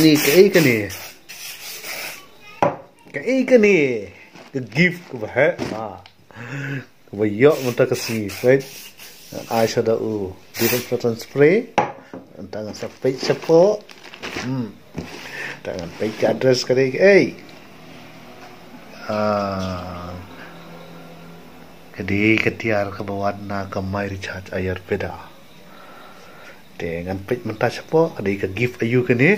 Ani kan ni. Kan ni. The gift ko ba? Bayok munta kasi, right? Eyeshadow different pattern spray. Tangan sampai cepo. Tangan baik address kali. Kadi ketiar ke warna kamai recharge air beda. Dengan page mentah cepo, kadi ke gift ayu kini.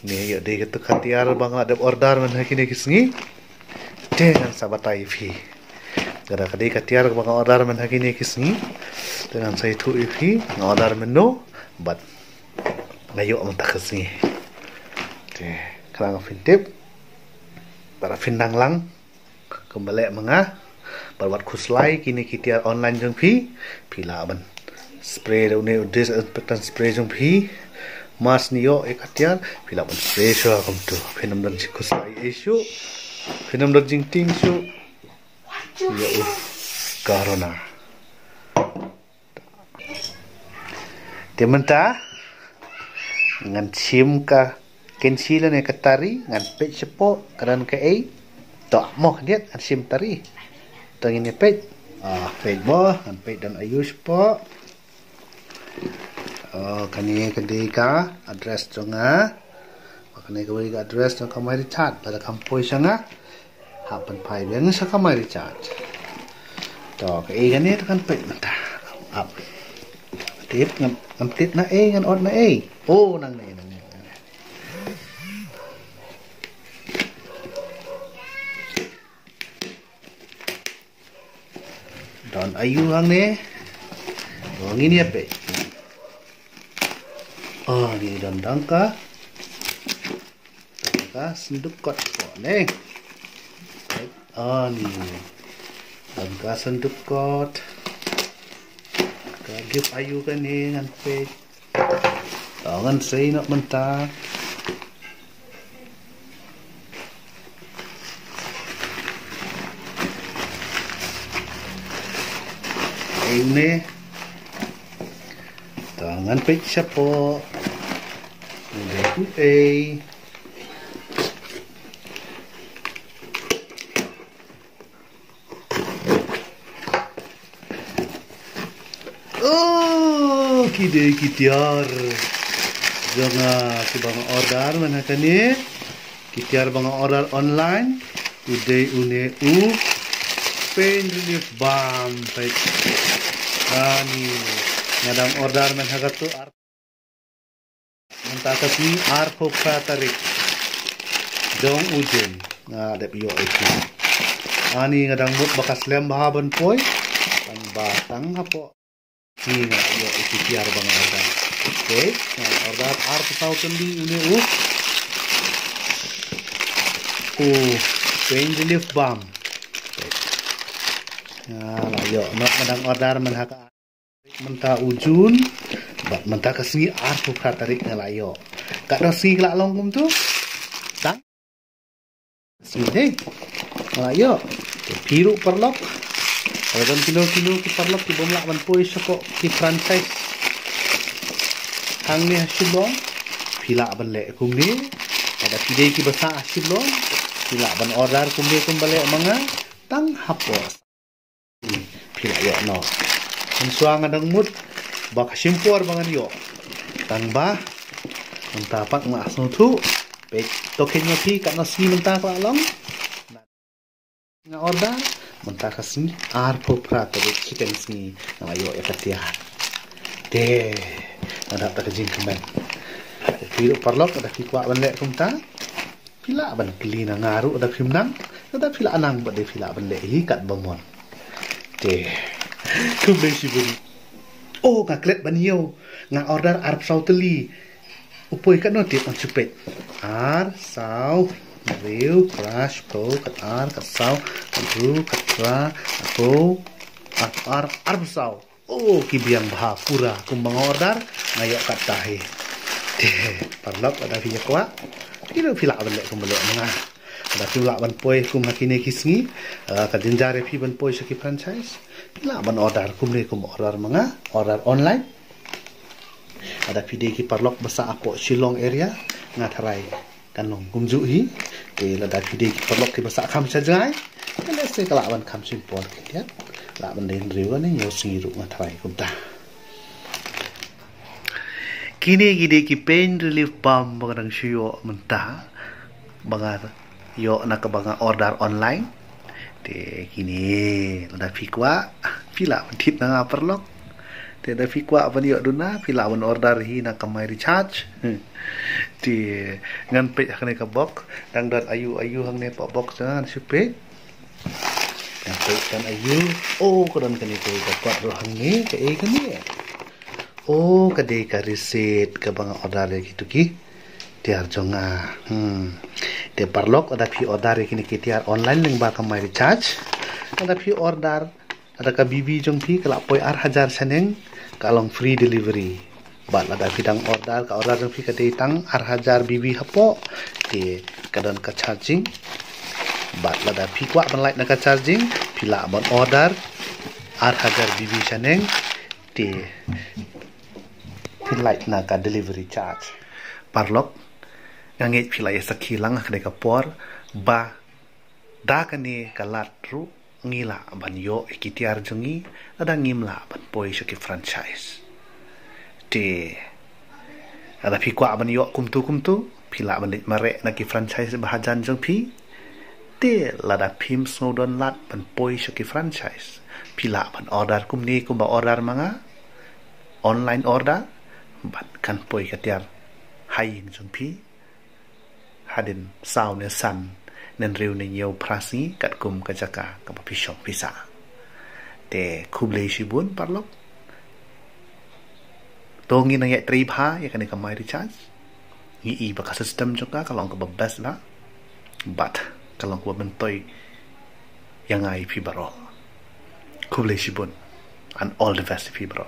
Ni ya dia ketuk ketiar bang ada order man kini kisngi. Dengan sabatai fi. Kada kadi ketiar bang order man kini kisngi. Dengan saya tu fi order menu but ngayo mentah kisngi. Kerang fintip para findang lang kembali mengah berbuat kuslai kini kita online jeng pi ban spray daune disinfectant spray jeng pi mas niyo ekatian ban spray so kam tu phenam dan kuslai isu phenam dan jing ting su ya corona tementa ngan sim ka kensilan e katari ngan pet sepo karan ke tok moh dia ngan sim tari tangin e pet pet mo ngan pet dan ayu sepo kani kedika address jonga kani kawai ka address jong kamai chat pada kampoi sanga hapan pai ben sa kamai chat to ke kani kan pet mata up tip ngam tip na ngan on na nang ni dan ayu hang ni wang ini apa ni dan dangka senduk kot ni ni dangka senduk kot give ayu kan ni ngan pe ngan sei nak mentah ini tangan pecah po kide kitiar jangan sebang order mana kan ni kitiar bang order online udah pain relief balm ani ngadang order man hagat tu mentah tapi pokra tarik dong ujung ada bio itu ani ngadang mut bakas lem bahaban poi tang batang hapo ni bio itu tiar bang order order pesau kendi ini pain relief balm layo nak madang order menhaka mentah ujun bak mentah kesini pokra tarik ngalayo kak dosi lak longkum tu tang sini ngalayo biru perlok kalau kilo ki perlok ki bomlak ban poi sokok ki franchise hang ni hasilong pila ban le kum ni ada pidai ki basa hasilong pila ban order kum ni kum balik manga tang hapos pila yo no suang adang mut bak simpor bangan yo tang ba tapak ma asno tu pe token yo pi kat nasi mentah pa long nga order mentah kasi pokra to chicken sni na yo ekatia de ada tak jing kemen piru parlok ada ki kwa ban le kum ta pila ban kli na ngaru ada khimnang ada pila anang ba de pila ban le hi kat bomon de kumbe siburi ngaklet ban hiu nga order arp sauteli upoi kat notit on chupet sau review crash pro kat sau ru kat ra aku arp sau kibiang bah pura kumbang order ngayo kat tahi parlok ada via kwa kilo pila ban le kumbele manga ada pila ban poi kum hakine kisngi kadinjare phi ban poi saki franchise pila ban order kum ne kum order manga order online ada pide ki parlok basa apo Shillong area ngatharai kanong gumju hi te lada pide ki parlok ki basa kham sajai le se kala ban kham sin por ki ya la ban den riu ni yo singiru ngatharai kumta kini gide ki pain relief balm bangang siyo mentah bangar yo nak banga order online te kini lada fikwa pila mentit na perlok te da fikwa ban yo duna pila ban order hi na kamai recharge ti ngan pe khane ka box dang dat ayu hang ne pa box na sipe yang pe kan ayu ko dan kani ko ka kwat ro hang ni ke kani kade ka receipt ka bang order gitu ki tiar jonga te parlok ada pi order kini ki tiar online ning ba kamai recharge ada pi order ada ka bibi jong pi kala poi 1000 saneng kalong free delivery bat ada bidang order ka order jong pi ka tang 1000 bibi hapo te kadan ka charging bat lada pi kwa ban light na ka charging pila ban order 1000 bibi saneng te light na ka delivery charge parlok ngangit pila ya sakilang kade ka por ba da kani kalat ru ngila ban yo ikitiar jungi ada ngimla ban poi shaki franchise te ada pi kwa ban yo kumtu pila ban mare na ki franchise bahajan jung pi te lada pim snowdon lat ban poi shaki franchise pila ban order kumni kumba order manga online order bat kan poi katiar hayin jung pi hadin saw ne san nen riu ne yeu prasi kat kum ka jaka ka pishong pisa te kuble shibun parlok tongi na ya tripha ya kan ka mai recharge i ba ka system joka kalong ka best la but kalong ko bentoy yang ai pi baro kuble shibun and all the best pi baro